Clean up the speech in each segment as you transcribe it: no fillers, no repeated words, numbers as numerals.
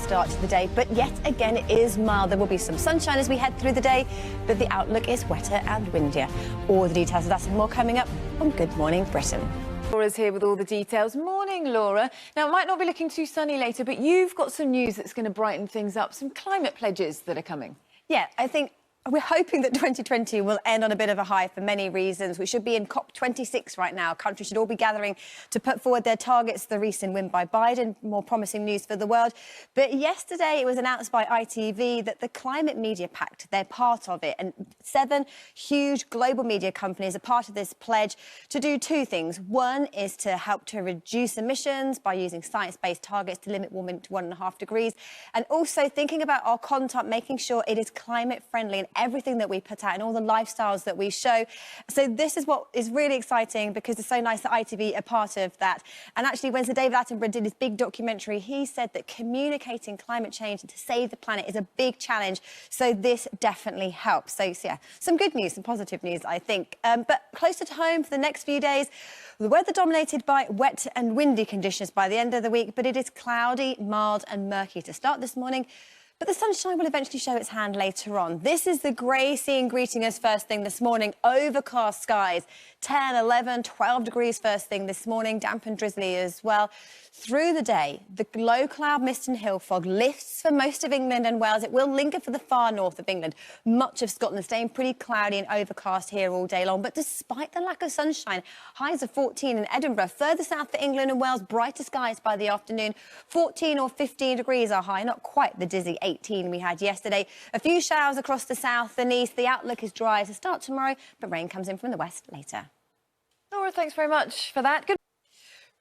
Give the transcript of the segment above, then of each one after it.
start to the day, but yet again it is mild. There will be some sunshine as we head through the day, but the outlook is wetter and windier. All the details of that and more coming up on Good Morning Britain. Laura's here with all the details. Morning, Laura. Now, it might not be looking too sunny later, but you've got some news that's going to brighten things up, some climate pledges that are coming. Yeah, I think we're hoping that 2020 will end on a bit of a high for many reasons. We should be in COP26 right now. Countries should all be gathering to put forward their targets. The recent win by Biden, more promising news for the world. But yesterday it was announced by ITV that the Climate Media Pact, they're part of it. And 7 huge global media companies are part of this pledge to do 2 things. One is to help to reduce emissions by using science-based targets to limit warming to 1.5 degrees. And also thinking about our content, making sure it is climate friendly and everything that we put out and all the lifestyles that we show. So this is what is really exciting because it's so nice that ITV are part of that. And actually, when Sir David Attenborough did his big documentary, he said that communicating climate change and to save the planet is a big challenge. So this definitely helps. So yeah, some good news, some positive news, I think. But closer to home for the next few days, the weather dominated by wet and windy conditions by the end of the week, but it is cloudy, mild and murky to start this morning. But the sunshine will eventually show its hand later on. This is the grey scene greeting us first thing this morning. Overcast skies, 10, 11, 12 degrees first thing this morning, damp and drizzly as well. Through the day, the low cloud mist and hill fog lifts for most of England and Wales. It will linger for the far north of England. Much of Scotland staying pretty cloudy and overcast here all day long. But despite the lack of sunshine, highs of 14 in Edinburgh. Further south for England and Wales, brighter skies by the afternoon. 14 or 15 degrees are high, not quite the dizzy 18 we had yesterday. A few showers across the south and east. The outlook is dry to start tomorrow, but rain comes in from the west later. Laura, thanks very much for that. Good.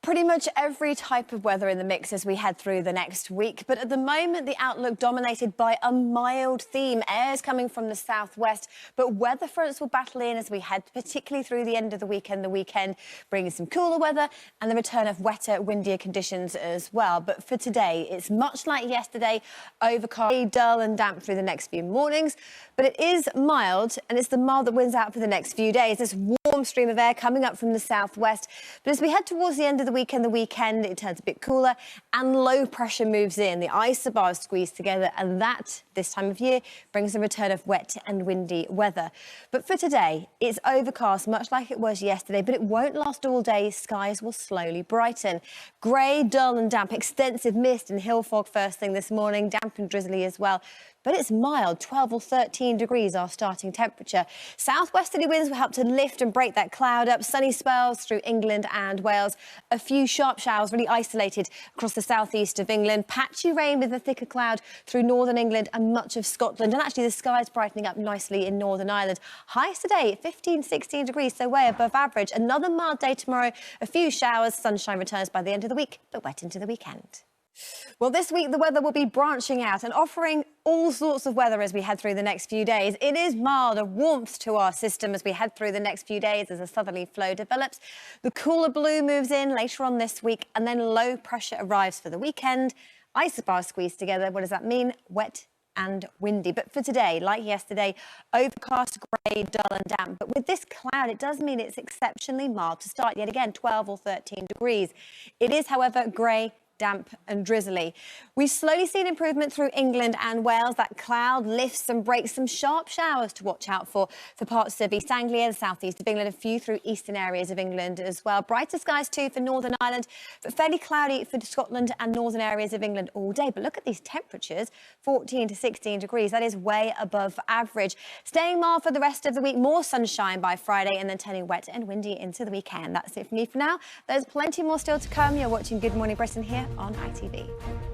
Pretty much every type of weather in the mix as we head through the next week. But at the moment, the outlook dominated by a mild theme. Air's coming from the southwest, but weather fronts will battle in as we head, particularly through the end of the weekend. The weekend bringing some cooler weather and the return of wetter, windier conditions as well. But for today, it's much like yesterday, overcast, dull and damp through the next few mornings. But it is mild, and it's the mild that wins out for the next few days. This warm stream of air coming up from the southwest. But as we head towards the end of the weekend, it turns a bit cooler and low pressure moves in. The isobars squeeze together, and that, this time of year, brings the return of wet and windy weather. But for today, it's overcast, much like it was yesterday, but it won't last all day. Skies will slowly brighten. Grey, dull and damp, extensive mist and hill fog first thing this morning, damp and drizzly as well. But it's mild, 12 or 13 degrees our starting temperature. Southwesterly winds will help to lift and break that cloud up. Sunny spells through England and Wales. A few sharp showers really isolated across the southeast of England. Patchy rain with a thicker cloud through northern England and much of Scotland. And actually the sky's brightening up nicely in Northern Ireland. Highs today, 15, 16 degrees, so way above average. Another mild day tomorrow. A few showers, sunshine returns by the end of the week, but wet into the weekend. Well, this week the weather will be branching out and offering all sorts of weather as we head through the next few days. It is mild, a warmth to our system as we head through the next few days as a southerly flow develops. The cooler blue moves in later on this week and then low pressure arrives for the weekend. Isobars squeeze together. What does that mean? Wet and windy. But for today, like yesterday, overcast, grey, dull and damp. But with this cloud, it does mean it's exceptionally mild to start yet again, 12 or 13 degrees. It is, however, grey, damp and drizzly. We slowly see an improvement through England and Wales. That cloud lifts and breaks, some sharp showers to watch out for parts of East Anglia, the southeast of England, a few through eastern areas of England as well. Brighter skies too for Northern Ireland, but fairly cloudy for Scotland and northern areas of England all day. But look at these temperatures, 14 to 16 degrees. That is way above average. Staying mild for the rest of the week, more sunshine by Friday and then turning wet and windy into the weekend. That's it for me for now. There's plenty more still to come. You're watching Good Morning Britain here on ITV.